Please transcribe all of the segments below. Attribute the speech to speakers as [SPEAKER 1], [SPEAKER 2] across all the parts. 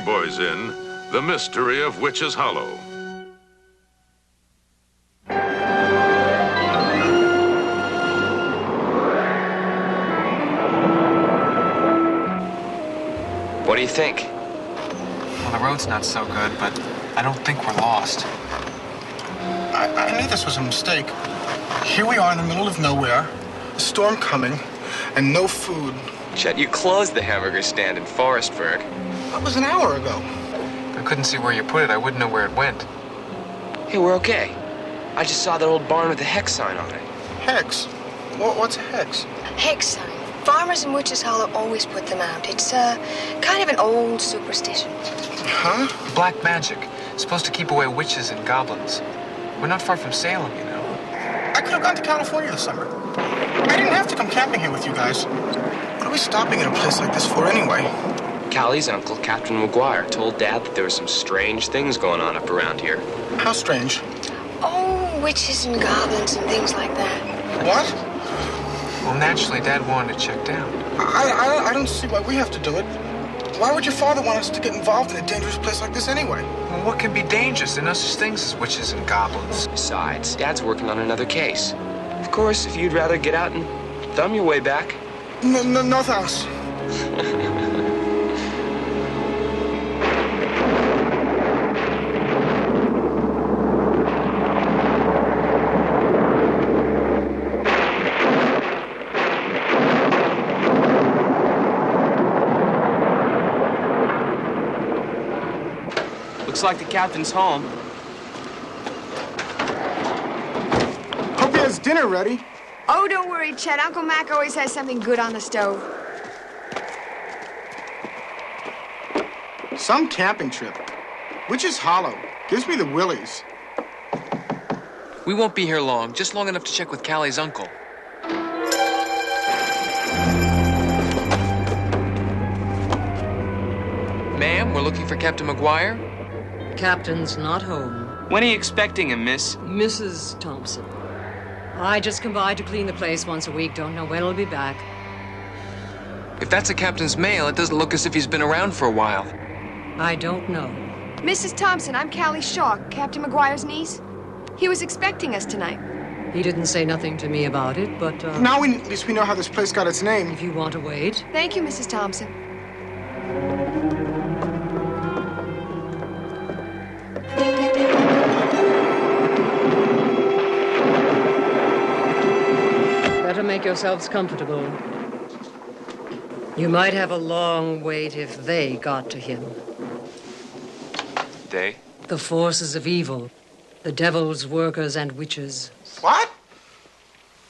[SPEAKER 1] Boys in The Mystery of Witch's Hollow.
[SPEAKER 2] What do you think?
[SPEAKER 3] Well, the road's not so good, but I don't think we're lost.
[SPEAKER 4] I knew this was a mistake. Here we are in the middle of nowhere, a storm coming, and no food.
[SPEAKER 2] Chet, you closed the hamburger stand in Forestburg.
[SPEAKER 4] That was an hour ago.
[SPEAKER 3] If I couldn't see where you put it, I wouldn't know where it went.
[SPEAKER 2] Hey, we're okay. I just saw that old barn with the hex sign on it.
[SPEAKER 4] Hex? What's a hex?
[SPEAKER 5] Hex sign. Farmers in Witch's Hollow always put them out. It's kind of an old superstition.
[SPEAKER 4] Huh?
[SPEAKER 3] Black magic. Supposed to keep away witches and goblins. We're not far from Salem, you know.
[SPEAKER 4] I could have gone to California this summer. I didn't have to come camping here with you guys. What are we stopping in a place like this for anyway?
[SPEAKER 2] Callie's uncle, Captain McGuire, told Dad that there were some strange things going on up around here.
[SPEAKER 4] How strange?
[SPEAKER 5] Oh, witches and goblins and things like that.
[SPEAKER 4] What?
[SPEAKER 3] Well, naturally, Dad wanted to check down.
[SPEAKER 4] I don't see why we have to do it. Why would your father want us to get involved in a dangerous place like this anyway?
[SPEAKER 3] Well, what can be dangerous? There are no such things as witches and goblins.
[SPEAKER 2] Besides, Dad's working on another case. Of course, if you'd rather get out and thumb your way back.
[SPEAKER 4] No thanks.
[SPEAKER 2] Looks like the captain's home.
[SPEAKER 4] Hope he has dinner ready.
[SPEAKER 5] Oh, don't worry, Chet. Uncle Mac always has something good on the stove.
[SPEAKER 4] Some camping trip. Witch's Hollow. Gives me the willies.
[SPEAKER 3] We won't be here long, just long enough to check with Callie's uncle. Ma'am, we're looking for Captain McGuire.
[SPEAKER 6] Captain's not home.
[SPEAKER 2] When are you expecting him, miss?
[SPEAKER 6] Mrs. Thompson. I just come by to clean the place once a week. Don't know when he'll be back.
[SPEAKER 3] If that's a captain's mail, it doesn't look as if he's been around for a while.
[SPEAKER 6] I don't know.
[SPEAKER 5] Mrs. Thompson, I'm Callie Shaw, Captain McGuire's niece. He was expecting us tonight.
[SPEAKER 6] He didn't say nothing to me about it, but,
[SPEAKER 4] Now at least we know how this place got its name.
[SPEAKER 6] if you want to wait.
[SPEAKER 5] Thank you, Mrs. Thompson.
[SPEAKER 6] Better make yourselves comfortable. You might have a long wait if they got to him.
[SPEAKER 3] They?
[SPEAKER 6] The forces of evil. The devil's workers and witches.
[SPEAKER 4] What?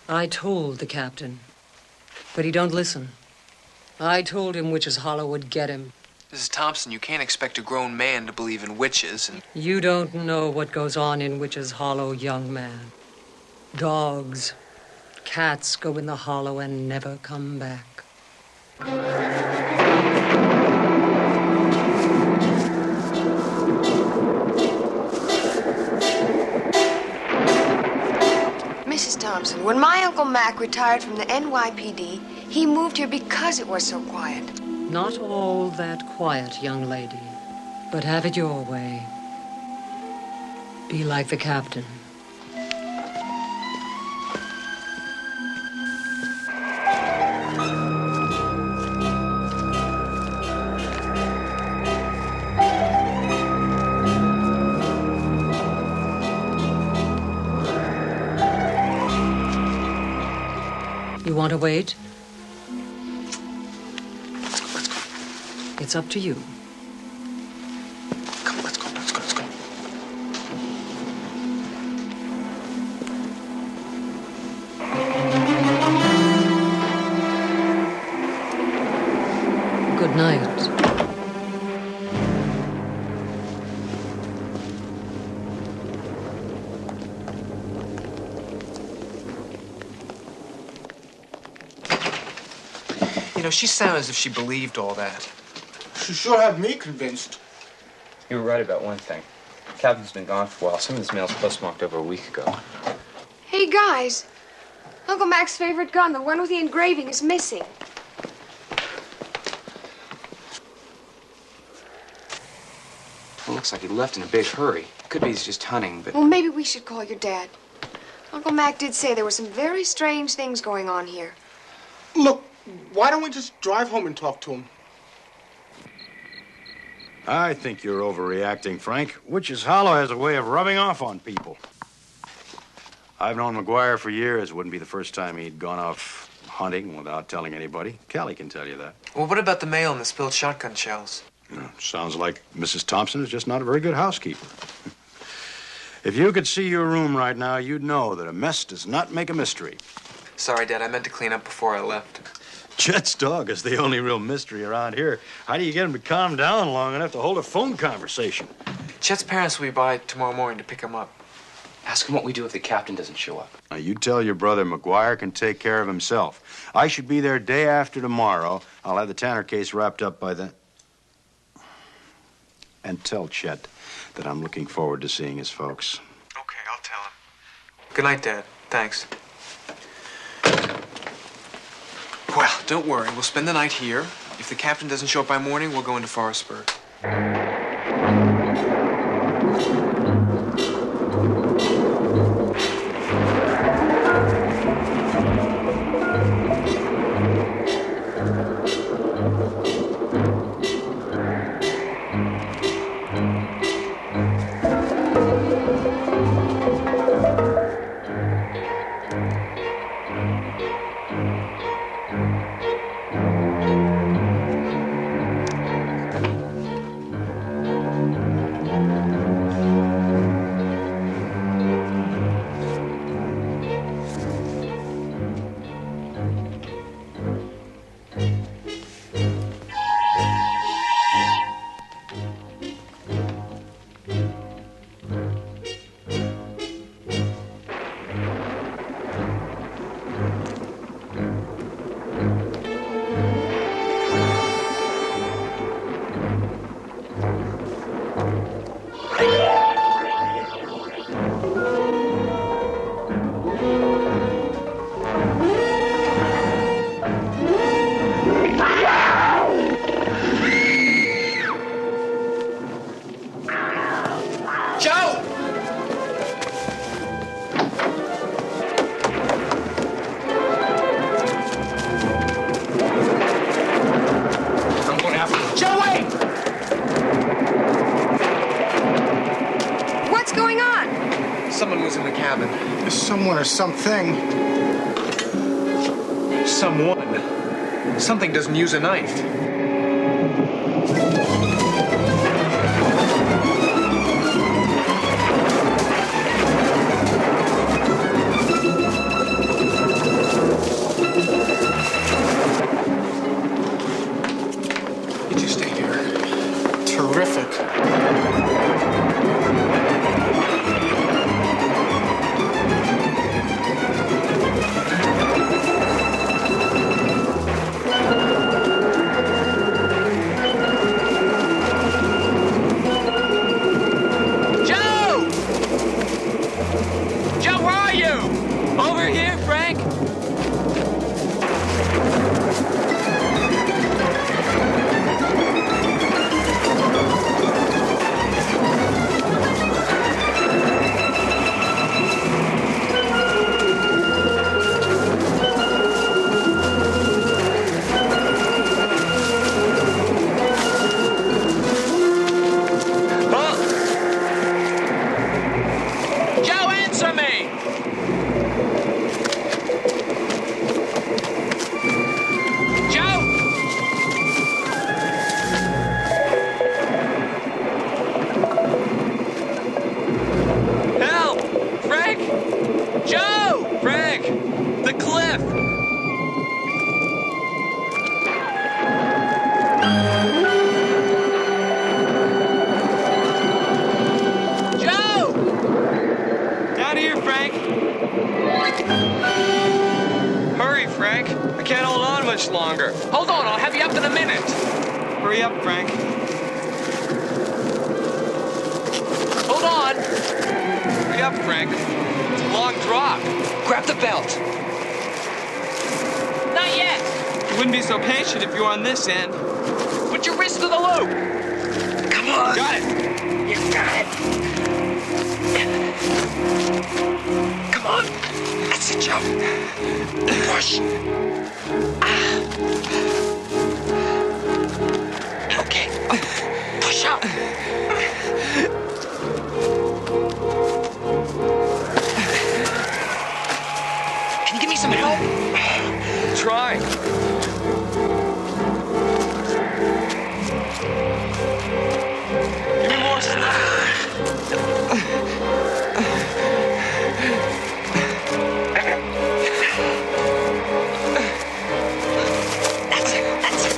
[SPEAKER 6] I told the captain, but he don't listen. I told him Witch's Hollow would get him.
[SPEAKER 3] Mrs. Thompson, you can't expect a grown man to believe in witches and...
[SPEAKER 6] You don't know what goes on in Witch's Hollow, young man. Dogs, cats go in the hollow and never come back.
[SPEAKER 5] Mrs. Thompson, when my Uncle Mac retired from the NYPD, He moved here because it was so quiet.
[SPEAKER 6] Not all that quiet, young lady. But have it your way. Be like the captain. You want to wait?
[SPEAKER 3] Let's go.
[SPEAKER 6] It's up to you.
[SPEAKER 3] Come on, let's go.
[SPEAKER 6] Good night.
[SPEAKER 3] You know, she sounded as if she believed all that.
[SPEAKER 4] She sure had me convinced.
[SPEAKER 2] You were right about one thing. Captain's been gone for a while. Some of this mail's postmarked over a week ago.
[SPEAKER 5] Hey, guys. Uncle Mac's favorite gun, the one with the engraving, is missing.
[SPEAKER 2] It looks like he left in a big hurry. Could be he's just hunting, but...
[SPEAKER 5] Well, maybe we should call your dad. Uncle Mac did say there were some very strange things going on here.
[SPEAKER 4] Look, why don't we just drive home and talk to him?
[SPEAKER 7] I think you're overreacting, Frank. Witch's Hollow has a way of rubbing off on people. I've known McGuire for years. Wouldn't be the first time he'd gone off hunting without telling anybody. Kelly can tell you that.
[SPEAKER 3] Well, what about the mail and the spilled shotgun shells?
[SPEAKER 7] Sounds like Mrs. Thompson is just not a very good housekeeper. If you could see your room right now, you'd know that a mess does not make a mystery.
[SPEAKER 3] Sorry, Dad, I meant to clean up before I left.
[SPEAKER 7] Chet's dog is the only real mystery around here. How do you get him to calm down long enough to hold a phone conversation?
[SPEAKER 3] Chet's parents will be by tomorrow morning to pick him up.
[SPEAKER 2] Ask him what we do if the captain doesn't show up.
[SPEAKER 7] Now, you tell your brother McGuire can take care of himself. I should be there day after tomorrow. I'll have the Tanner case wrapped up by then. And tell Chet that I'm looking forward to seeing his folks.
[SPEAKER 3] Okay, I'll tell him. Good night, Dad. Thanks. Well, don't worry. We'll spend the night here. If the captain doesn't show up by morning, we'll go into Forestburg.
[SPEAKER 4] Someone or something.
[SPEAKER 3] Someone. Something doesn't use a knife.
[SPEAKER 4] You just stay here. Terrific.
[SPEAKER 2] longer. Hold on, I'll have you up in a minute.
[SPEAKER 3] Hurry up, Frank.
[SPEAKER 2] Hold on. Hurry up, Frank. It's a long drop. Grab the belt. Not yet.
[SPEAKER 3] You wouldn't be so patient if you were on this end.
[SPEAKER 2] Put your wrist to the loop. Come on.
[SPEAKER 3] Got it.
[SPEAKER 2] You got it. Come on. That's it, Joe. Push. Okay. Push up. Can you give me some help? Try. Give me more slack. That's it. That's it.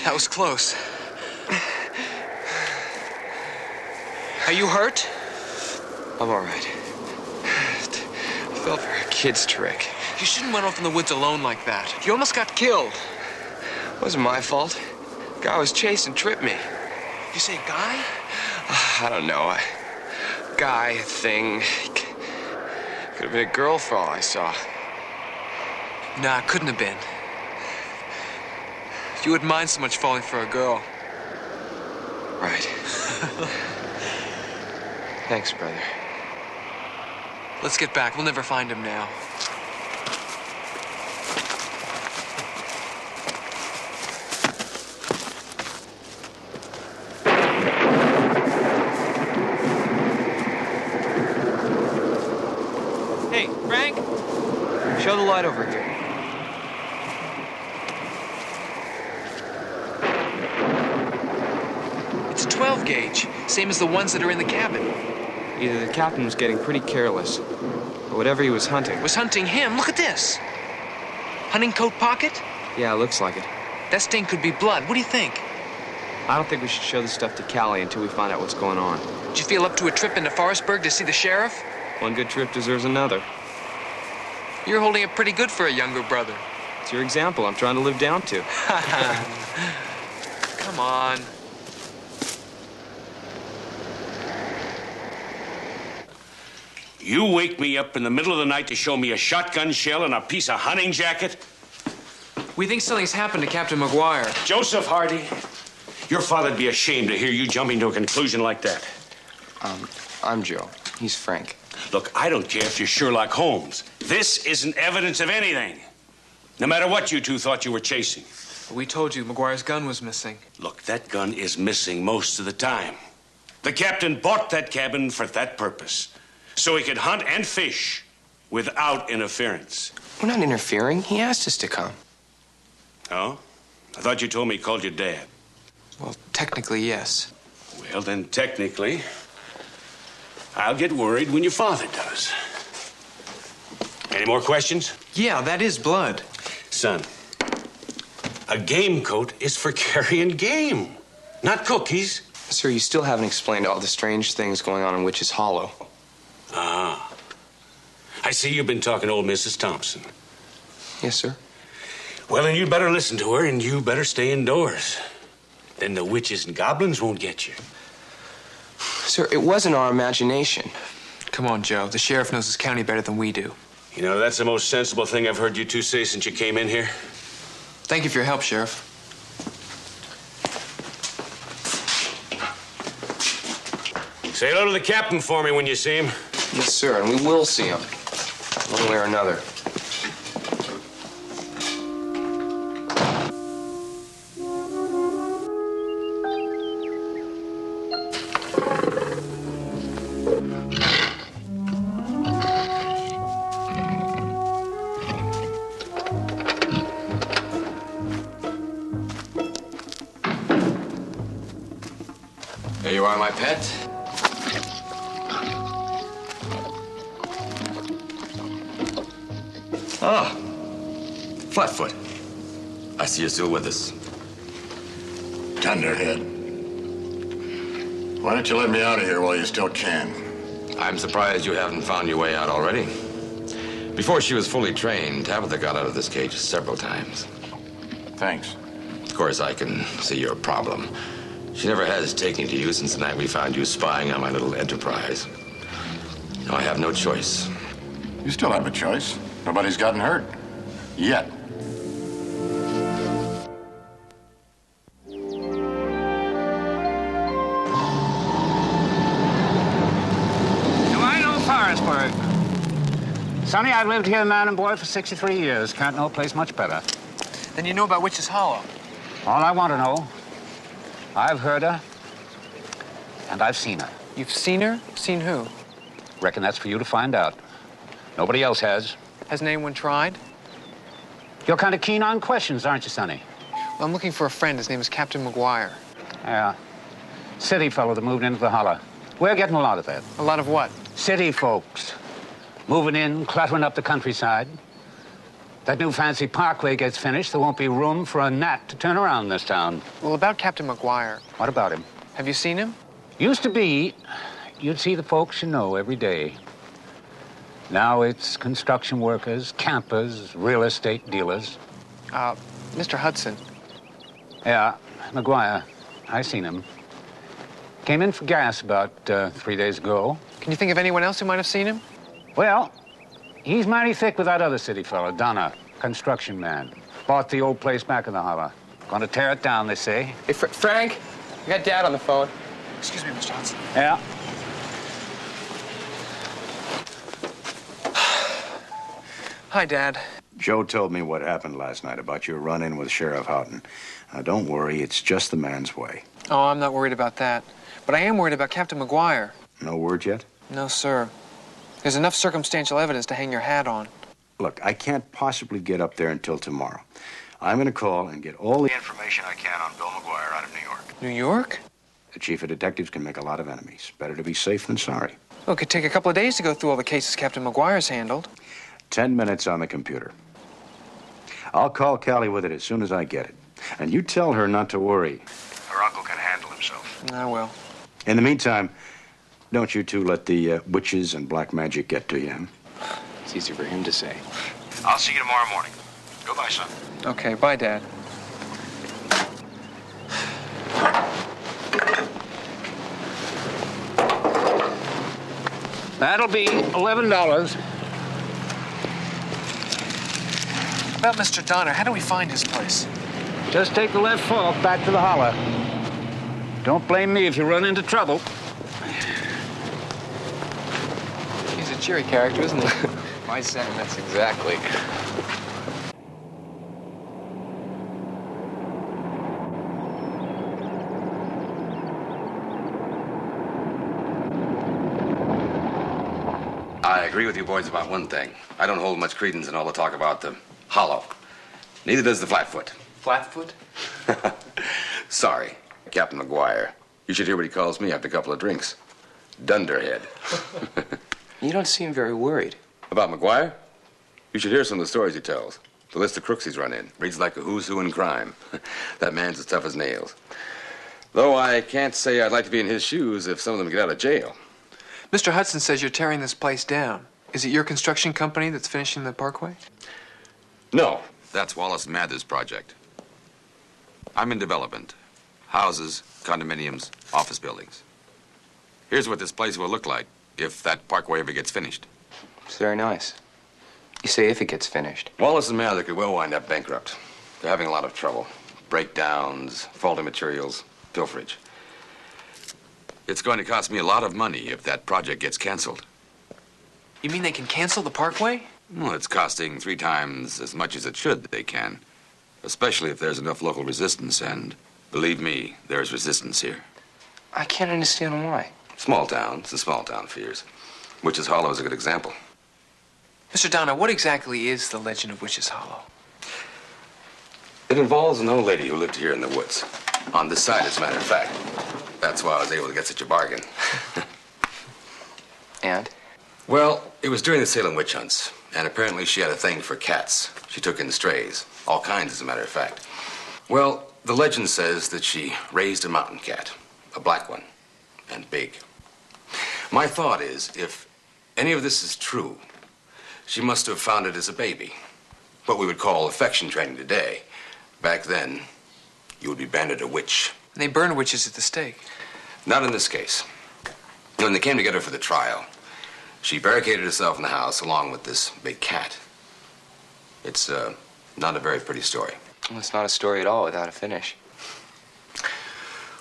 [SPEAKER 3] That was close.
[SPEAKER 2] Are you hurt? I'm all right. I fell for a kid's trick.
[SPEAKER 3] You shouldn't went off in the woods alone like that. You almost got killed.
[SPEAKER 2] It wasn't my fault. The guy was chasing tripped me.
[SPEAKER 3] You say guy?
[SPEAKER 2] I don't know. A guy, thing. Could have been a girl for all I saw.
[SPEAKER 3] Nah, couldn't have been. You wouldn't mind so much falling for a girl.
[SPEAKER 2] Right. Thanks, brother.
[SPEAKER 3] Let's get back. We'll never find him now. Hey, Frank. Show the light over here. It's a 12 gauge, same as the ones that are in the cabin.
[SPEAKER 2] Either the captain was getting pretty careless, or whatever he was hunting.
[SPEAKER 3] Was hunting him. Look at this. Hunting coat pocket?
[SPEAKER 2] Yeah, it looks like it.
[SPEAKER 3] That stain could be blood. What do you think?
[SPEAKER 2] I don't think we should show this stuff to Callie until we find out what's going on.
[SPEAKER 3] Did you feel up to a trip into Forestburg to see the sheriff?
[SPEAKER 2] One good trip deserves another.
[SPEAKER 3] You're holding it pretty good for a younger brother.
[SPEAKER 2] It's your example I'm trying to live down to.
[SPEAKER 3] Come on.
[SPEAKER 8] You wake me up in the middle of the night to show me a shotgun shell and a piece of hunting jacket?
[SPEAKER 3] We think something's happened to Captain McGuire.
[SPEAKER 8] Joseph Hardy, your father'd be ashamed to hear you jumping to a conclusion like that.
[SPEAKER 2] I'm Joe. He's Frank.
[SPEAKER 8] Look, I don't care if you're Sherlock Holmes. This isn't evidence of anything. No matter what you two thought you were chasing.
[SPEAKER 3] We told you McGuire's gun was missing.
[SPEAKER 8] Look, that gun is missing most of the time. The captain bought that cabin for that purpose, so he could hunt and fish without interference.
[SPEAKER 2] We're not interfering. He asked us to come.
[SPEAKER 8] Oh? I thought you told me he called your dad.
[SPEAKER 3] Well, technically, yes.
[SPEAKER 8] Well, then, technically, I'll get worried when your father does. Any more questions?
[SPEAKER 3] Yeah, that is blood.
[SPEAKER 8] Son, a game coat is for carrying game, not cookies.
[SPEAKER 2] Sir, you still haven't explained all the strange things going on in Witch's Hollow.
[SPEAKER 8] Ah. I see you've been talking to old Mrs. Thompson.
[SPEAKER 2] Yes, sir.
[SPEAKER 8] Well, then you'd better listen to her, and you better stay indoors. Then the witches and goblins won't get you.
[SPEAKER 2] Sir, it wasn't our imagination.
[SPEAKER 3] Come on, Joe. The sheriff knows his county better than we do.
[SPEAKER 8] You know, that's the most sensible thing I've heard you two say since you came in here.
[SPEAKER 3] Thank you for your help, Sheriff.
[SPEAKER 8] Say hello to the captain for me when you see him.
[SPEAKER 2] Yes, sir, and we will see him. One way or another.
[SPEAKER 9] There you are, my pet. Ah, Flatfoot. I see you're still with us.
[SPEAKER 10] Tenderhead. Why don't you let me out of here while you still can?
[SPEAKER 9] I'm surprised you haven't found your way out already. Before she was fully trained, Tabitha got out of this cage several times.
[SPEAKER 10] Thanks.
[SPEAKER 9] Of course, I can see your problem. She never has taken to you since the night we found you spying on my little enterprise. Now, I have no choice.
[SPEAKER 10] You still have a choice. Nobody's gotten hurt. Yet.
[SPEAKER 11] I know Forestburg. Sonny, I've lived here, man and boy, for 63 years. Can't know a place much better.
[SPEAKER 3] Then you know about Witch's Hollow.
[SPEAKER 11] All I want to know, I've heard her, and I've seen her.
[SPEAKER 3] You've seen her? Seen who?
[SPEAKER 11] Reckon that's for you to find out. Nobody else has.
[SPEAKER 3] Hasn't anyone tried?
[SPEAKER 11] You're kind of keen on questions, aren't you, Sonny?
[SPEAKER 3] Well, I'm looking for a friend. His name is Captain McGuire.
[SPEAKER 11] Yeah. City fellow that moved into the holler. We're getting a lot of that.
[SPEAKER 3] A lot of what?
[SPEAKER 11] City folks. Moving in, cluttering up the countryside. That new fancy parkway gets finished, there won't be room for a gnat to turn around in this town.
[SPEAKER 3] Well, about Captain McGuire.
[SPEAKER 11] What about him?
[SPEAKER 3] Have you seen him?
[SPEAKER 11] Used to be, you'd see the folks you know every day. Now it's construction workers, campers, real estate dealers.
[SPEAKER 3] Mr. Hudson.
[SPEAKER 11] Yeah, McGuire. I seen him. Came in for gas about 3 days ago.
[SPEAKER 3] Can you think of anyone else who might have seen him?
[SPEAKER 11] Well, he's mighty thick with that other city fella, Donna, construction man. Bought the old place back in the holler. Gonna tear it down, they say.
[SPEAKER 2] Hey, Frank, I got Dad on the phone.
[SPEAKER 3] Excuse me, Mr. Hudson.
[SPEAKER 11] Yeah.
[SPEAKER 3] Hi, Dad.
[SPEAKER 7] Joe told me what happened last night about your run-in with Sheriff Houghton. Now, don't worry, it's just the man's way.
[SPEAKER 3] Oh, I'm not worried about that. But I am worried about Captain McGuire.
[SPEAKER 7] No word yet?
[SPEAKER 3] No, sir. There's enough circumstantial evidence to hang your hat on.
[SPEAKER 7] Look, I can't possibly get up there until tomorrow. I'm going to call and get all the information I can on Bill McGuire out of New York.
[SPEAKER 3] New York?
[SPEAKER 7] The chief of detectives can make a lot of enemies. Better to be safe than sorry.
[SPEAKER 3] Well, it could take a couple of days to go through all the cases Captain McGuire's handled.
[SPEAKER 7] 10 minutes on the computer. I'll call Callie with it as soon as I get it. And you tell her not to worry. Her uncle can handle himself.
[SPEAKER 3] I will.
[SPEAKER 7] In the meantime, don't you two let the witches and black magic get to you. Huh?
[SPEAKER 2] It's easy for him to say.
[SPEAKER 7] I'll see you tomorrow morning. Goodbye, son.
[SPEAKER 3] Okay, bye, Dad.
[SPEAKER 11] That'll be $11.
[SPEAKER 3] About Mr. Donner, how do we find his place?
[SPEAKER 11] Just take the left fork back to the holler. Don't blame me if you run into trouble.
[SPEAKER 2] He's a cheery character, isn't he? My sentiments exactly.
[SPEAKER 9] I agree with you boys about one thing. I don't hold much credence in all the talk about the hollow. Neither does the Flatfoot.
[SPEAKER 2] Flatfoot?
[SPEAKER 9] Sorry, Captain McGuire. You should hear what he calls me after a couple of drinks. Dunderhead.
[SPEAKER 2] You don't seem very worried.
[SPEAKER 9] About McGuire? You should hear some of the stories he tells. The list of crooks he's run in. Reads like a who's who in crime. That man's as tough as nails. Though I can't say I'd like to be in his shoes if some of them get out of jail.
[SPEAKER 3] Mr. Hudson says you're tearing this place down. Is it your construction company that's finishing the parkway?
[SPEAKER 9] No, that's Wallace Mather's project. I'm in development. Houses, condominiums, office buildings. Here's what this place will look like if that parkway ever gets finished.
[SPEAKER 2] It's very nice. You say if it gets finished.
[SPEAKER 9] Wallace and Mather could well wind up bankrupt. They're having a lot of trouble. Breakdowns, faulty materials, pilferage. It's going to cost me a lot of money if that project gets canceled.
[SPEAKER 3] You mean they can cancel the parkway?
[SPEAKER 9] Well, it's costing 3 times as much as it should, they can. Especially if there's enough local resistance, and believe me, there's resistance here.
[SPEAKER 2] I can't understand why.
[SPEAKER 9] Small town, it's a small town fears. Witch's Hollow is a good example.
[SPEAKER 3] Mr. Donner, what exactly is the legend of Witch's Hollow?
[SPEAKER 9] It involves an old lady who lived here in the woods. On this side, as a matter of fact. That's why I was able to get such a bargain.
[SPEAKER 2] And?
[SPEAKER 9] Well, it was during the Salem witch hunts, and apparently she had a thing for cats. She took in strays, all kinds, as a matter of fact. Well, the legend says that she raised a mountain cat, a black one, and big. My thought is, if any of this is true, she must have found it as a baby. What we would call affection training today. Back then, you would be branded a witch.
[SPEAKER 3] And they burn witches at the stake.
[SPEAKER 9] Not in this case. When they came together for the trial, she barricaded herself in the house along with this big cat. It's not a very pretty story.
[SPEAKER 2] Well, it's not a story at all without a finish.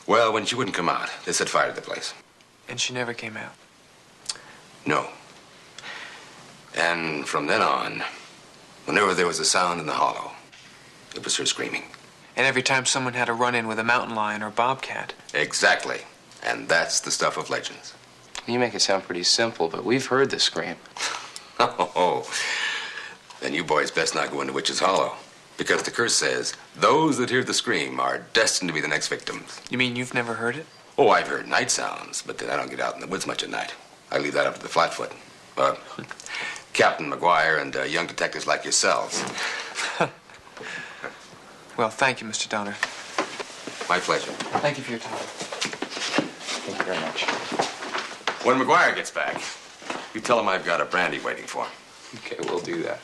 [SPEAKER 9] Well, when she wouldn't come out, they set fire to the place.
[SPEAKER 3] And she never came out.
[SPEAKER 9] No. And from then on, whenever there was a sound in the hollow, it was her screaming.
[SPEAKER 3] And every time someone had a run-in with a mountain lion or bobcat.
[SPEAKER 9] Exactly. And that's the stuff of legends.
[SPEAKER 2] You make it sound pretty simple, but we've heard the scream.
[SPEAKER 9] Oh, then you boys best not go into Witch's Hollow. Because the curse says, those that hear the scream are destined to be the next victims.
[SPEAKER 3] You mean you've never heard it?
[SPEAKER 9] Oh, I've heard night sounds, but then I don't get out in the woods much at night. I leave that up to the Flatfoot. Captain McGuire and young detectives like yourselves.
[SPEAKER 3] Well, thank you, Mr. Donner.
[SPEAKER 9] My pleasure.
[SPEAKER 3] Thank you for your time.
[SPEAKER 2] Thank you very much.
[SPEAKER 9] When McGuire gets back, you tell him I've got a brandy waiting for him.
[SPEAKER 2] Okay, we'll do that.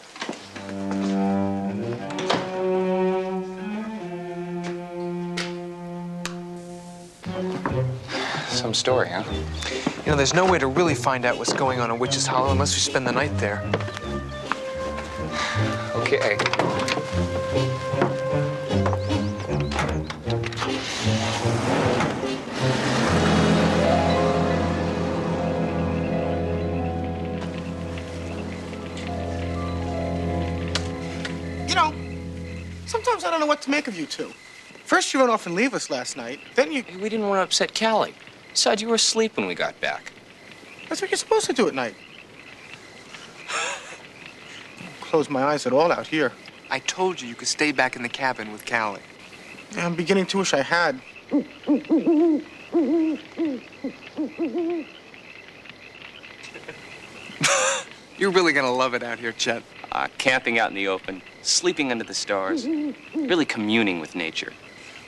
[SPEAKER 2] Some story, huh?
[SPEAKER 3] You know, there's no way to really find out what's going on in Witch's Hollow unless we spend the night there.
[SPEAKER 2] Okay.
[SPEAKER 4] You know, sometimes I don't know what to make of you two. First you run off and leave us last night, then you...
[SPEAKER 2] Hey, we didn't want to upset Callie. Besides, you were asleep when we got back.
[SPEAKER 4] That's what you're supposed to do at night. Close my eyes at all out here.
[SPEAKER 3] I told you could stay back in the cabin with Callie.
[SPEAKER 4] Yeah, I'm beginning to wish I had.
[SPEAKER 3] You're really gonna love it out here, Chet.
[SPEAKER 2] Camping out in the open, sleeping under the stars, really communing with nature.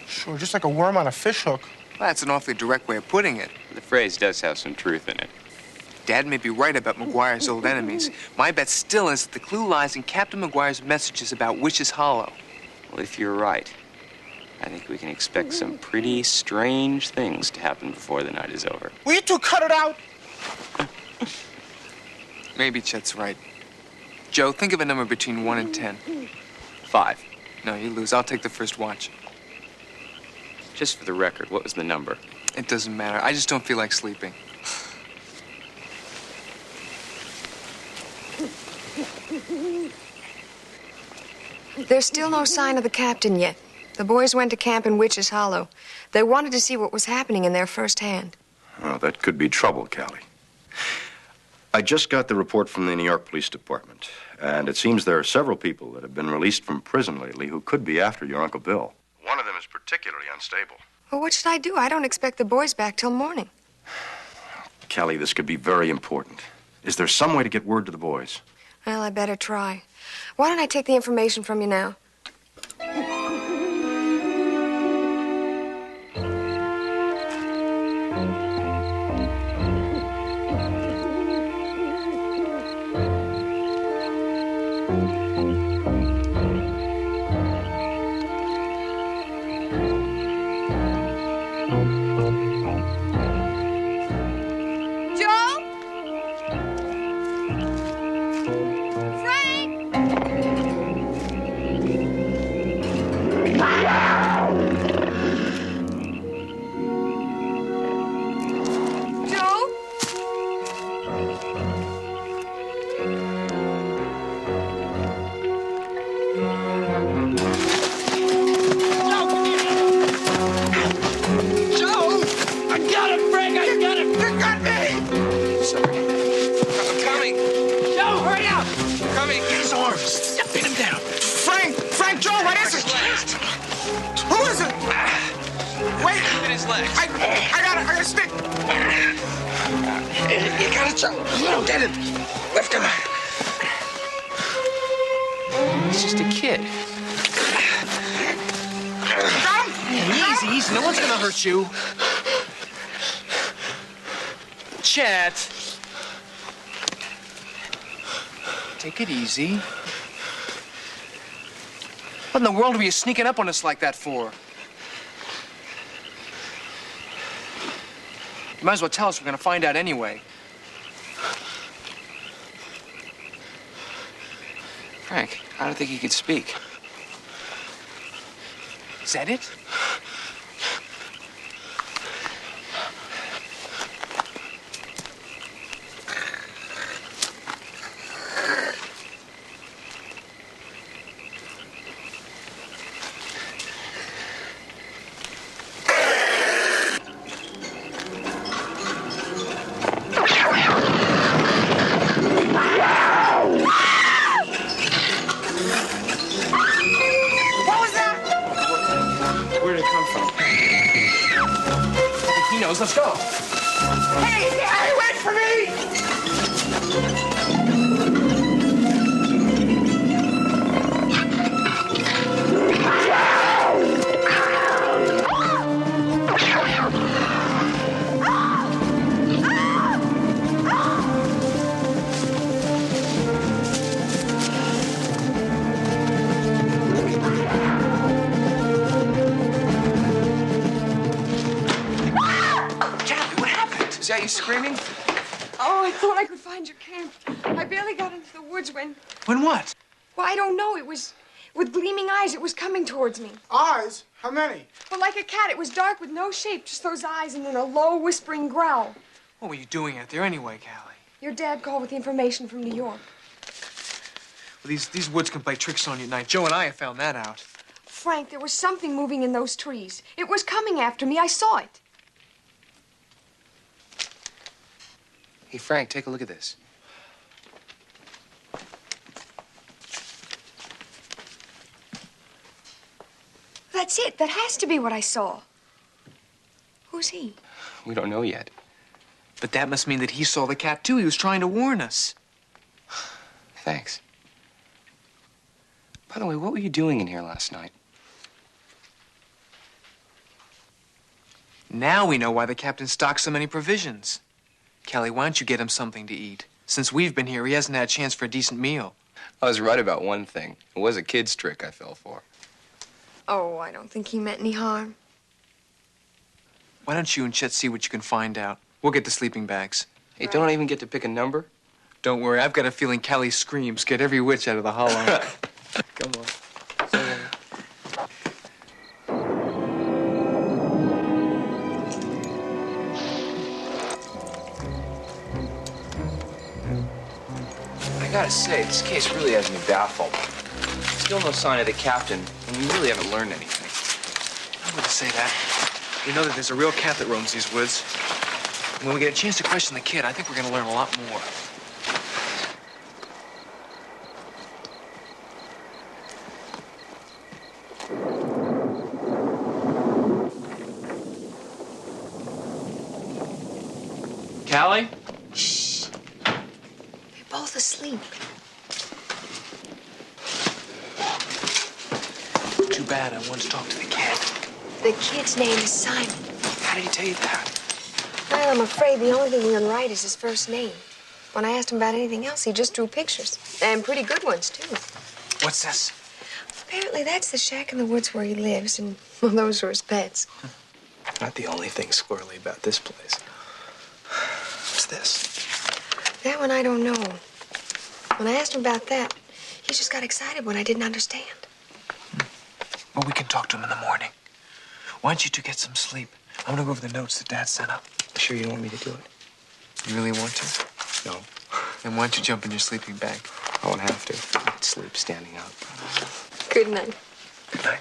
[SPEAKER 4] Sure, just like a worm on a fishhook.
[SPEAKER 3] Well, that's an awfully direct way of putting it.
[SPEAKER 2] The phrase does have some truth in it.
[SPEAKER 3] Dad may be right about McGuire's old enemies. My bet still is that the clue lies in Captain McGuire's messages about Witch's Hollow.
[SPEAKER 2] Well, if you're right, I think we can expect some pretty strange things to happen before the night is over.
[SPEAKER 4] Will you two cut it out?
[SPEAKER 3] Maybe Chet's right. Joe, think of a number between 1 and 10.
[SPEAKER 2] 5.
[SPEAKER 3] No, you lose. I'll take the first watch.
[SPEAKER 2] Just for the record, what was the number?
[SPEAKER 3] It doesn't matter. I just don't feel like sleeping.
[SPEAKER 5] There's still no sign of the captain yet. The boys went to camp in Witch's Hollow. They wanted to see what was happening in there firsthand.
[SPEAKER 7] Oh, that could be trouble, Callie. I just got the report from the New York Police Department, and it seems there are several people that have been released from prison lately who could be after your Uncle Bill. One of them is particularly unstable.
[SPEAKER 5] Well, what should I do? I don't expect the boys back till morning.
[SPEAKER 7] Callie, this could be very important. Is there some way to get word to the boys?
[SPEAKER 5] Well, I better try. Why don't I take the information from you now?
[SPEAKER 3] Easy, easy. No one's gonna hurt you. Chet. Take it easy. What in the world were you sneaking up on us like that for? You might as well tell us. We're gonna find out anyway.
[SPEAKER 2] Frank, I don't think he could speak.
[SPEAKER 3] Is that it? Let's go.
[SPEAKER 12] Hey, Gary, wait for
[SPEAKER 3] Is that you screaming?
[SPEAKER 5] Oh, I thought I could find your camp. I barely got into the woods when...
[SPEAKER 3] When what?
[SPEAKER 5] Well, I don't know. It was with gleaming eyes. It was coming towards me.
[SPEAKER 4] Eyes? How many?
[SPEAKER 5] Well, like a cat. It was dark with no shape, just those eyes and then a low, whispering growl.
[SPEAKER 3] What were you doing out there anyway, Callie?
[SPEAKER 5] Your dad called with the information from New York.
[SPEAKER 3] Well, these woods can play tricks on you at night. Joe and I have found that out.
[SPEAKER 5] Frank, there was something moving in those trees. It was coming after me. I saw it.
[SPEAKER 2] Hey, Frank, take a look at this.
[SPEAKER 5] That's it. That has to be what I saw. Who's he?
[SPEAKER 2] We don't know yet.
[SPEAKER 3] But that must mean that he saw the cat, too. He was trying to warn us.
[SPEAKER 2] Thanks. By the way, what were you doing in here last night?
[SPEAKER 3] Now we know why the captain stocked so many provisions. Callie, why don't you get him something to eat? Since we've been here, he hasn't had a chance for a decent meal.
[SPEAKER 2] I was right about one thing. It was a kid's trick I fell for.
[SPEAKER 5] Oh, I don't think he meant any harm.
[SPEAKER 3] Why don't you and Chet see what you can find out? We'll get the sleeping bags.
[SPEAKER 2] Hey, don't I even get to pick a number?
[SPEAKER 3] Don't worry, I've got a feeling Callie's screams scared every witch out of the hollow. Come on.
[SPEAKER 2] I gotta say, this case really has me baffled. Still no sign of the captain, and we really haven't learned anything.
[SPEAKER 3] I'm going to say that. We know that there's a real cat that roams these woods. And when we get a chance to question the kid, I think we're going to learn a lot more. Callie?
[SPEAKER 5] Shh. They're both asleep.
[SPEAKER 3] Too bad. I wanted to talk to the kid.
[SPEAKER 5] The kid's name is Simon.
[SPEAKER 3] How did he tell you that?
[SPEAKER 5] Well, I'm afraid the only thing he can write is his first name. When I asked him about anything else, he just drew pictures. And pretty good ones, too.
[SPEAKER 3] What's this?
[SPEAKER 5] Apparently, that's the shack in the woods where he lives, and well, those are his pets.
[SPEAKER 3] Not the only thing squirrely about this place. What's this?
[SPEAKER 5] That one I don't know. When I asked him about that, he just got excited when I didn't understand.
[SPEAKER 3] Well, we can talk to him in the morning. Why don't you two get some sleep? I'm gonna go over the notes that Dad sent up.
[SPEAKER 2] Sure you don't want me to do it?
[SPEAKER 3] You really want to?
[SPEAKER 2] No.
[SPEAKER 3] Then why don't you jump in your sleeping bag?
[SPEAKER 2] I won't have to. I'd sleep standing up.
[SPEAKER 5] Good night.
[SPEAKER 3] Good night.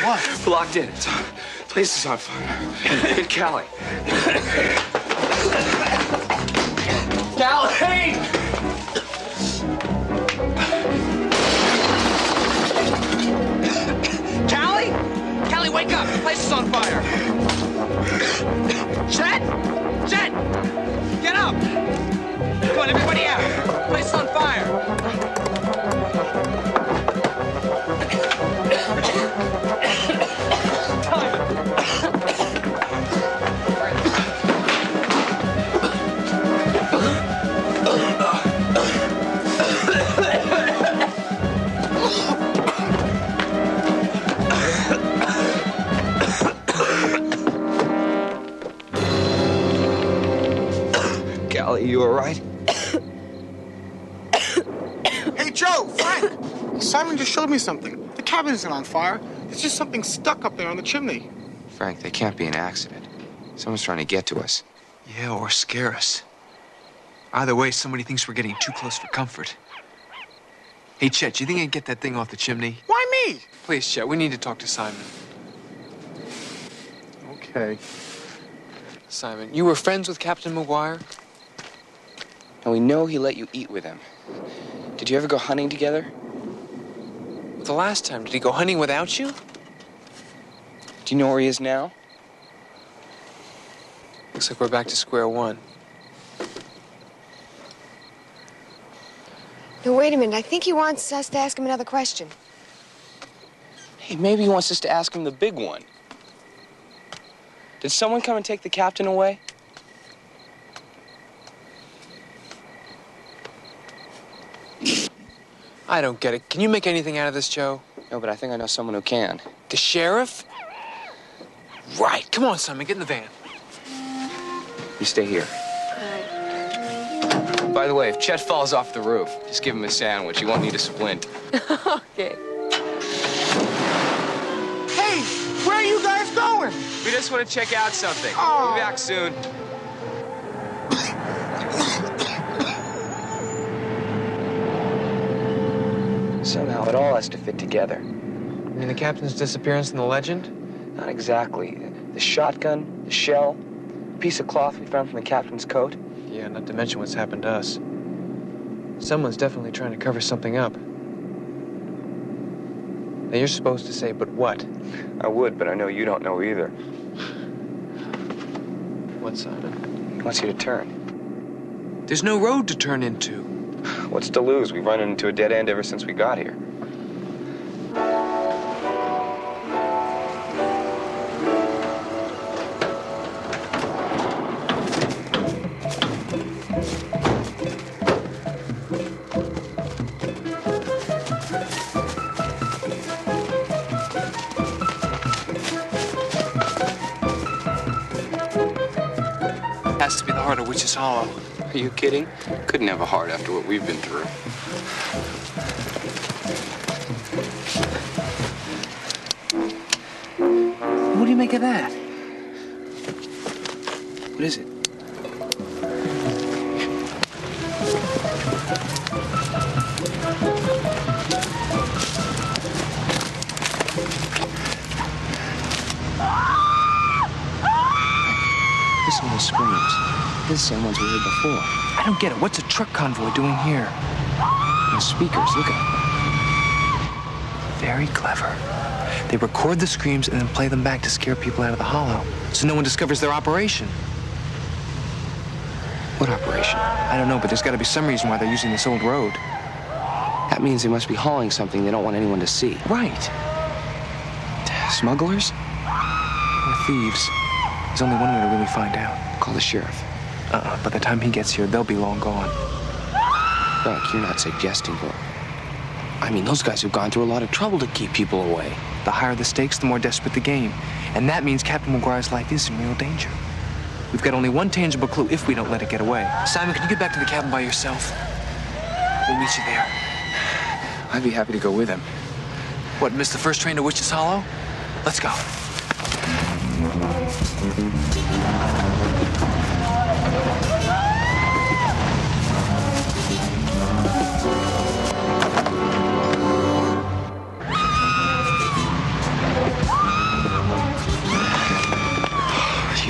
[SPEAKER 4] What?
[SPEAKER 2] We're locked in. The place is on fire. Get Callie. Callie! Callie? Callie, wake up. The place is on fire. Chet? Chet! Get up! Come on, everybody out. The place is on fire. Callie, you all right?
[SPEAKER 4] Hey, Joe, Frank! Simon just showed me something. The cabin isn't on fire. It's just something stuck up there on the chimney.
[SPEAKER 2] Frank, they can't be an accident. Someone's trying to get to us.
[SPEAKER 3] Yeah, or scare us. Either way, somebody thinks we're getting too close for comfort. Hey, Chet, do you think I can get that thing off the chimney?
[SPEAKER 4] Why me?
[SPEAKER 3] Please, Chet, we need to talk to Simon.
[SPEAKER 4] Okay.
[SPEAKER 3] Simon, you were friends with Captain McGuire?
[SPEAKER 2] And we know he let you eat with him. Did you ever go hunting together?
[SPEAKER 3] The last time, did he go hunting without you?
[SPEAKER 2] Do you know where he is now?
[SPEAKER 3] Looks like we're back to square one.
[SPEAKER 5] No, wait a minute. I think he wants us to ask him another question.
[SPEAKER 2] Hey, maybe he wants us to ask him the big one. Did someone come and take the captain away?
[SPEAKER 3] I don't get it. Can you make anything out of this, Joe?
[SPEAKER 2] No, but I think I know someone who can.
[SPEAKER 3] The sheriff? Right. Come on, Simon, get in the van.
[SPEAKER 2] You stay here. By the way, if Chet falls off the roof, just give him a sandwich. He won't need a splint.
[SPEAKER 5] Okay.
[SPEAKER 4] Hey, where are you guys going?
[SPEAKER 2] We just want to check out something.
[SPEAKER 4] Oh.
[SPEAKER 2] We'll be back soon. Somehow it all has to fit together.
[SPEAKER 3] You mean the captain's disappearance and the legend?
[SPEAKER 2] Not exactly. The shotgun, the shell, a piece of cloth we found from the captain's coat.
[SPEAKER 3] Yeah, not to mention what's happened to us. Someone's definitely trying to cover something up. Now, you're supposed to say, but what?
[SPEAKER 2] I would, but I know you don't know either.
[SPEAKER 3] What, Simon?
[SPEAKER 2] He wants you to turn.
[SPEAKER 3] There's no road to turn into.
[SPEAKER 2] What's to lose? We've run into a dead end ever since we got here.
[SPEAKER 3] Has to be the heart of Witch's Hollow.
[SPEAKER 2] Are you kidding? Couldn't have a heart after what we've been through.
[SPEAKER 3] What do you make of that?
[SPEAKER 2] What is it? Listen to those screams. They're the same ones we heard before.
[SPEAKER 3] I don't get it. What's a truck convoy doing here?
[SPEAKER 2] Those speakers, look at them.
[SPEAKER 3] Very clever. They record the screams and then play them back to scare people out of the hollow, so no one discovers their operation.
[SPEAKER 2] What operation?
[SPEAKER 3] I don't know, but there's got to be some reason why they're using this old road.
[SPEAKER 2] That means they must be hauling something they don't want anyone to see.
[SPEAKER 3] Right.
[SPEAKER 2] Smugglers?
[SPEAKER 3] Or thieves. There's only one way to really find out.
[SPEAKER 2] Call the sheriff.
[SPEAKER 3] By the time he gets here, they'll be long gone.
[SPEAKER 2] Frank, you're not suggesting that. I mean, those guys have gone through a lot of trouble to keep people away.
[SPEAKER 3] The higher the stakes, the more desperate the game. And that means Captain McGuire's life is in real danger. We've got only one tangible clue if we don't let it get away. Simon, can you get back to the cabin by yourself? We'll meet you there.
[SPEAKER 2] I'd be happy to go with him.
[SPEAKER 3] What, miss the first train to Witch's Hollow? Let's go.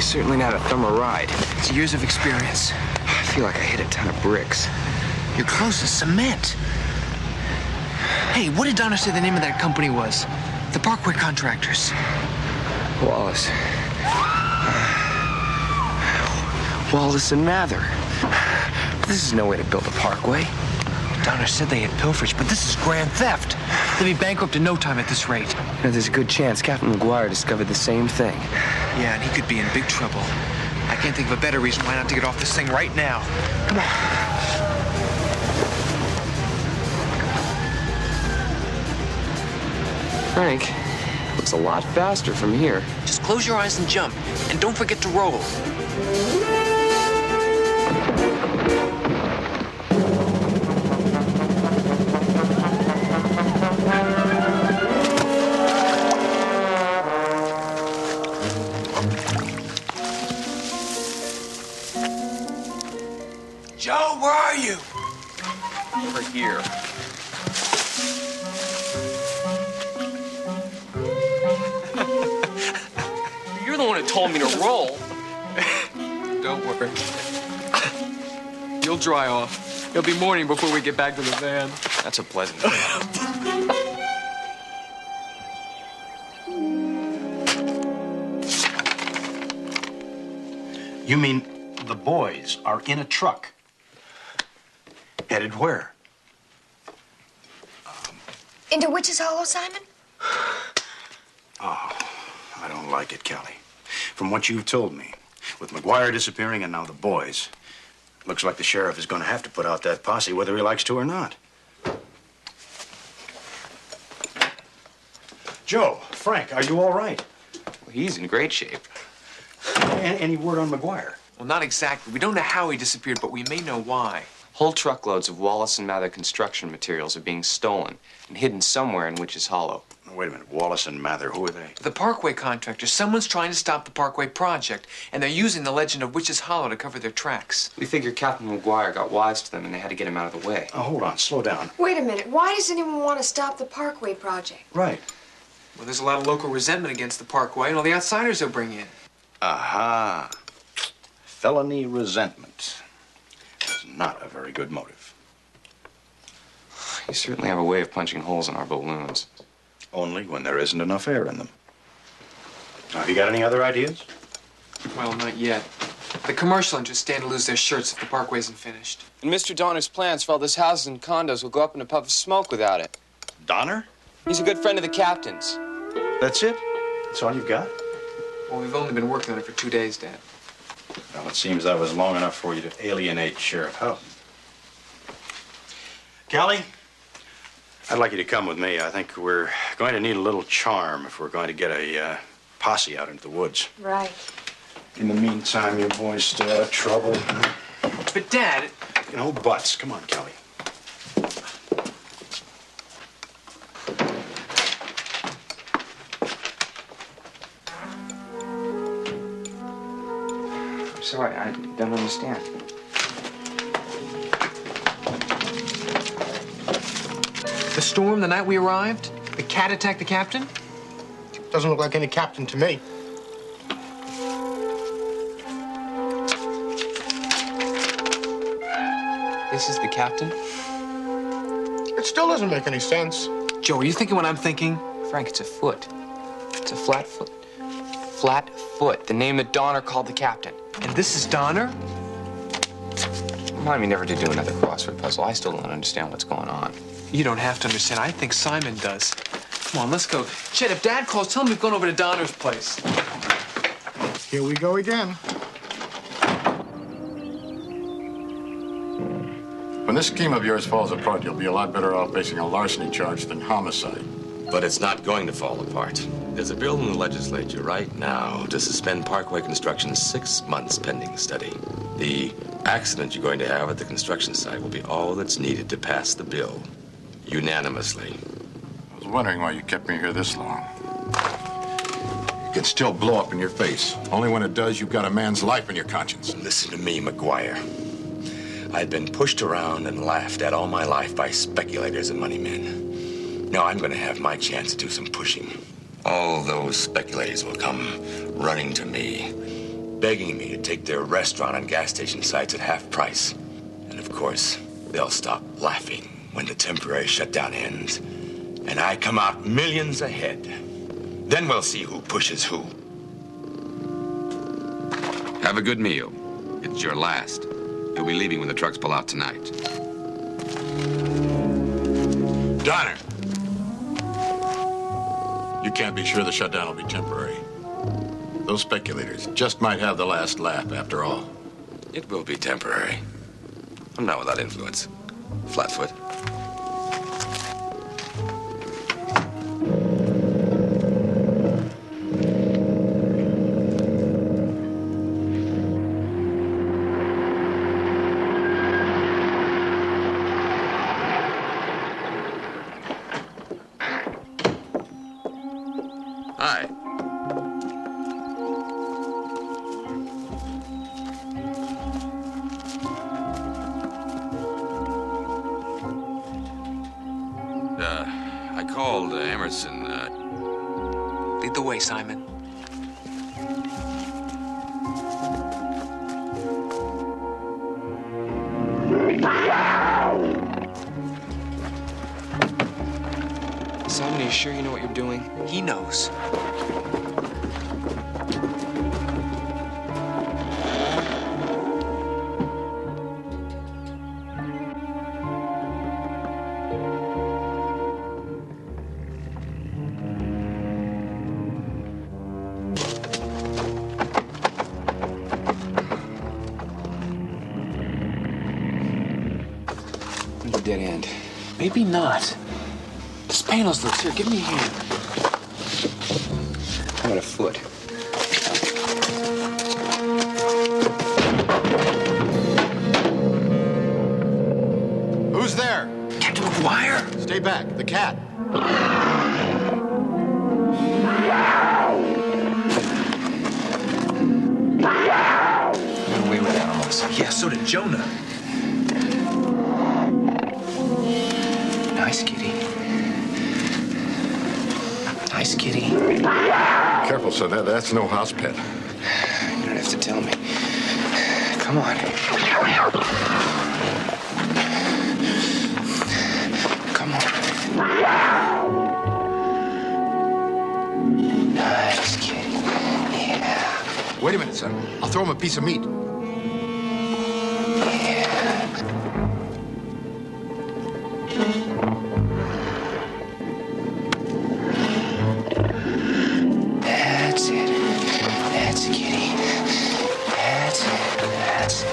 [SPEAKER 2] certainly not a thermal ride.
[SPEAKER 3] It's years of experience.
[SPEAKER 2] I feel like I hit a ton of bricks.
[SPEAKER 3] Your clothes is cement. Hey, what did Donna say the name of that company was? The Parkway Contractors.
[SPEAKER 2] Wallace. Wallace and Mather. This is no way to build a parkway.
[SPEAKER 3] Donna said they had pilferage, but this is grand theft. They'll be bankrupt in no time at this rate.
[SPEAKER 2] You know, there's a good chance Captain McGuire discovered the same thing.
[SPEAKER 3] Yeah, and he could be in big trouble. I can't think of a better reason why not to get off this thing right now. Come on.
[SPEAKER 2] Frank, looks a lot faster from here.
[SPEAKER 3] Just close your eyes and jump. And don't forget to roll. Joe, where are you?
[SPEAKER 2] Over here.
[SPEAKER 3] You're the one who told me to roll. Don't worry. You'll dry off. It'll be morning before we get back to the van.
[SPEAKER 2] That's a pleasant thing.
[SPEAKER 7] You mean the boys are in a truck? Headed where?
[SPEAKER 5] Into Witch's Hollow, Simon?
[SPEAKER 7] Oh, I don't like it, Kelly. From what you've told me, with McGuire disappearing and now the boys, looks like the sheriff is going to have to put out that posse whether he likes to or not. Joe, Frank, are you all right?
[SPEAKER 2] Well, he's in great shape.
[SPEAKER 7] Any word on McGuire?
[SPEAKER 3] Well, not exactly. We don't know how he disappeared, but we may know why.
[SPEAKER 2] Whole truckloads of Wallace and Mather construction materials are being stolen and hidden somewhere in Witch's Hollow.
[SPEAKER 7] Wait a minute. Wallace and Mather, who are they?
[SPEAKER 3] The Parkway Contractors. Someone's trying to stop the Parkway project, and they're using the legend of Witch's Hollow to cover their tracks.
[SPEAKER 2] We figure Captain McGuire got wise to them and they had to get him out of the way.
[SPEAKER 7] Oh, hold on. Slow down.
[SPEAKER 5] Wait a minute. Why does anyone want to stop the Parkway project?
[SPEAKER 7] Right.
[SPEAKER 3] Well, there's a lot of local resentment against the Parkway and all the outsiders they'll bring in.
[SPEAKER 7] Aha. Felony resentment. That's not a very good motive.
[SPEAKER 2] You certainly have a way of punching holes in our balloons.
[SPEAKER 7] Only when there isn't enough air in them. Now, have you got any other ideas?
[SPEAKER 3] Well, not yet. The commercial interests stand to lose their shirts if the Parkway isn't finished.
[SPEAKER 2] And Mr. Donner's plans for all those houses and condos will go up in a puff of smoke without it.
[SPEAKER 7] Donner?
[SPEAKER 2] He's a good friend of the captain's.
[SPEAKER 7] That's it? That's all you've got?
[SPEAKER 3] Well, we've only been working on it for 2 days, Dad.
[SPEAKER 7] Well, it seems that was long enough for you to alienate Sheriff Houghton. Callie, I'd like you to come with me. I think we're going to need a little charm if we're going to get a posse out into the woods.
[SPEAKER 5] Right.
[SPEAKER 7] In the meantime, you boys stay out of trouble.
[SPEAKER 3] But, Dad...
[SPEAKER 7] No buts. Come on, Kelly.
[SPEAKER 2] I'm sorry, I don't understand.
[SPEAKER 3] The storm the night we arrived? The cat attacked the captain?
[SPEAKER 4] Doesn't look like any captain to me.
[SPEAKER 2] This is the captain?
[SPEAKER 4] It still doesn't make any sense.
[SPEAKER 3] Joe, are you thinking what I'm thinking?
[SPEAKER 2] Frank, it's a foot. It's a flat foot. Flat foot, the name that Donner called the captain.
[SPEAKER 3] And this is Donner?
[SPEAKER 2] Remind me never to do another crossword puzzle. I still don't understand what's going on.
[SPEAKER 3] You don't have to understand. I think Simon does. Come on, let's go. Chet, if Dad calls, tell him we've gone over to Donner's place.
[SPEAKER 4] Here we go again.
[SPEAKER 10] When this scheme of yours falls apart, you'll be a lot better off facing a larceny charge than homicide.
[SPEAKER 9] But it's not going to fall apart. There's a bill in the legislature right now to suspend Parkway construction 6 months pending study. The accident you're going to have at the construction site will be all that's needed to pass the bill unanimously.
[SPEAKER 10] I was wondering why you kept me here this long. It can still blow up in your face. Only when it does, you've got a man's life on your conscience.
[SPEAKER 9] Listen to me, McGuire. I've been pushed around and laughed at all my life by speculators and money men. Now I'm going to have my chance to do some pushing. All those speculators will come running to me,
[SPEAKER 13] begging me to take their restaurant and gas station sites at half price. And of course, they'll stop laughing when the temporary shutdown ends, and I come out millions ahead. Then we'll see who pushes who.
[SPEAKER 9] Have a good meal. It's your last. You'll be leaving when the trucks pull out tonight.
[SPEAKER 10] Donner! You can't be sure the shutdown will be temporary. Those speculators just might have the last laugh after all.
[SPEAKER 9] It will be temporary. I'm not without influence. Flatfoot. Hi. I called Emerson.
[SPEAKER 3] Lead the way, Simon.
[SPEAKER 2] Simon, are you sure you know what you're doing?
[SPEAKER 3] He knows.
[SPEAKER 2] Dead end.
[SPEAKER 3] Maybe not. This panel's loose. Here, give me a hand.
[SPEAKER 2] How about a foot?
[SPEAKER 10] Who's there?
[SPEAKER 3] Captain McGuire?
[SPEAKER 10] Stay back. The cat.
[SPEAKER 2] Got away with animals.
[SPEAKER 3] Yeah, so did Jonah. Nice kitty. Nice kitty.
[SPEAKER 10] Careful, son. That's no house pet.
[SPEAKER 2] You don't have to tell me. Come on. Come on. Nice kitty. Yeah.
[SPEAKER 10] Wait a minute, son. I'll throw him a piece of meat.
[SPEAKER 2] That's it. That's it, kitty. That's it. That's it.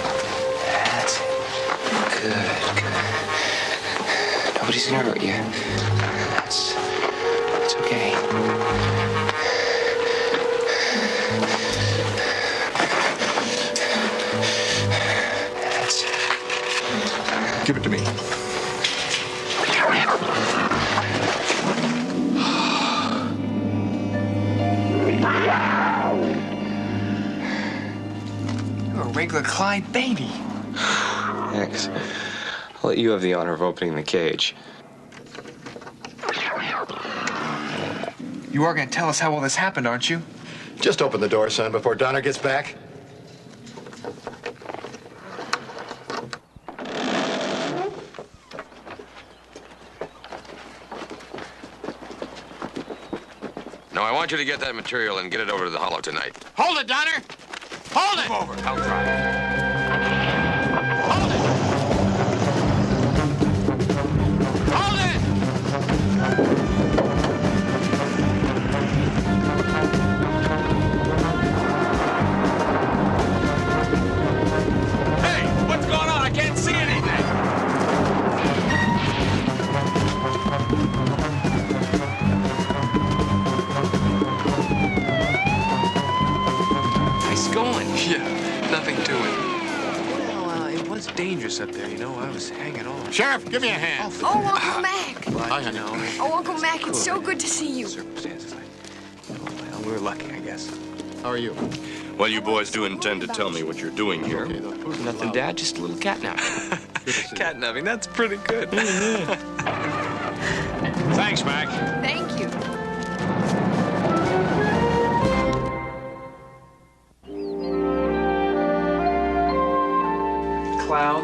[SPEAKER 2] That's it. Good, good. Nobody's gonna hurt you. It's okay. That's it.
[SPEAKER 10] Give it to me.
[SPEAKER 3] You're a regular Clyde baby.
[SPEAKER 2] Thanks. I'll let you have the honor of opening the cage.
[SPEAKER 3] You are going to tell us how all this happened, aren't you?
[SPEAKER 10] Just open the door, son, before Donner gets back.
[SPEAKER 9] No, I want you to get that material and get it over to the Hollow tonight.
[SPEAKER 10] Hold it, Donner! Hold it!
[SPEAKER 9] Move over. I'll try.
[SPEAKER 10] Hold it! Hold it!
[SPEAKER 9] Hey, what's going on? I can't see anything.
[SPEAKER 2] Nice going.
[SPEAKER 3] Yeah, nothing to it. Well, it was dangerous up there, you know. I was hanging on.
[SPEAKER 10] Sheriff, give me a hand.
[SPEAKER 5] Oh, Uncle Mac.
[SPEAKER 10] Hi, honey.
[SPEAKER 5] Oh, Uncle Mac, it's so good to see you.
[SPEAKER 3] Circumstances, well, we were lucky, I guess.
[SPEAKER 10] How are you?
[SPEAKER 1] Well, you boys do intend to tell me what you're doing here.
[SPEAKER 10] Okay,
[SPEAKER 2] Nothing, Dad. Just a little catnapping.
[SPEAKER 3] Catnapping, that's pretty good.
[SPEAKER 8] Thanks, Mac.
[SPEAKER 5] Thank you.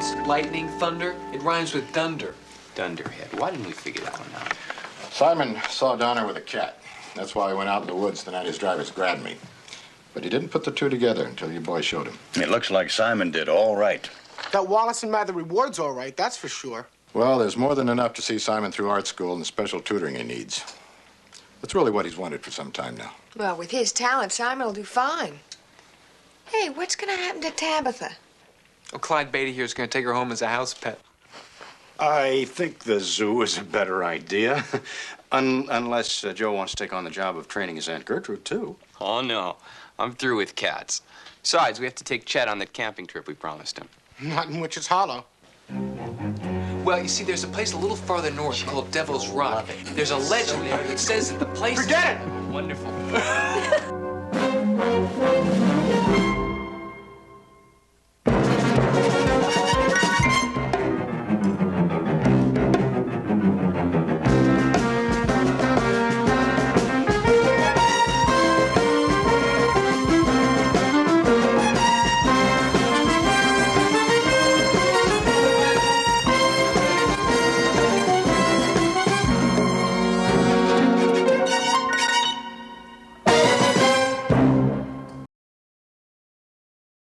[SPEAKER 3] clouds, lightning, thunder. It rhymes with dunder.
[SPEAKER 2] Dunderhead. Why didn't we figure that one out?
[SPEAKER 10] Simon saw Donner with a cat. That's why he went out in the woods the night his drivers grabbed me. But he didn't put the two together until you boys showed him.
[SPEAKER 7] It looks like Simon did all right.
[SPEAKER 4] That Wallace and Mather reward's all right, that's for sure.
[SPEAKER 10] Well, there's more than enough to see Simon through art school and the special tutoring he needs. That's really what he's wanted for some time now.
[SPEAKER 5] Well, with his talent, Simon will do fine. Hey, what's going to happen to Tabitha?
[SPEAKER 3] Oh, Clyde Beatty here is going to take her home as a house pet.
[SPEAKER 7] I think the zoo is a better idea. Unless Joe wants to take on the job of training his Aunt Gertrude, too.
[SPEAKER 2] Oh, no. I'm through with cats. Besides, we have to take Chet on that camping trip we promised him.
[SPEAKER 4] Not in Witch's Hollow.
[SPEAKER 3] Well, you see, there's a place a little farther north called Devil's Rock. There's a legend there that says that the place...
[SPEAKER 4] Forget it!
[SPEAKER 3] Wonderful.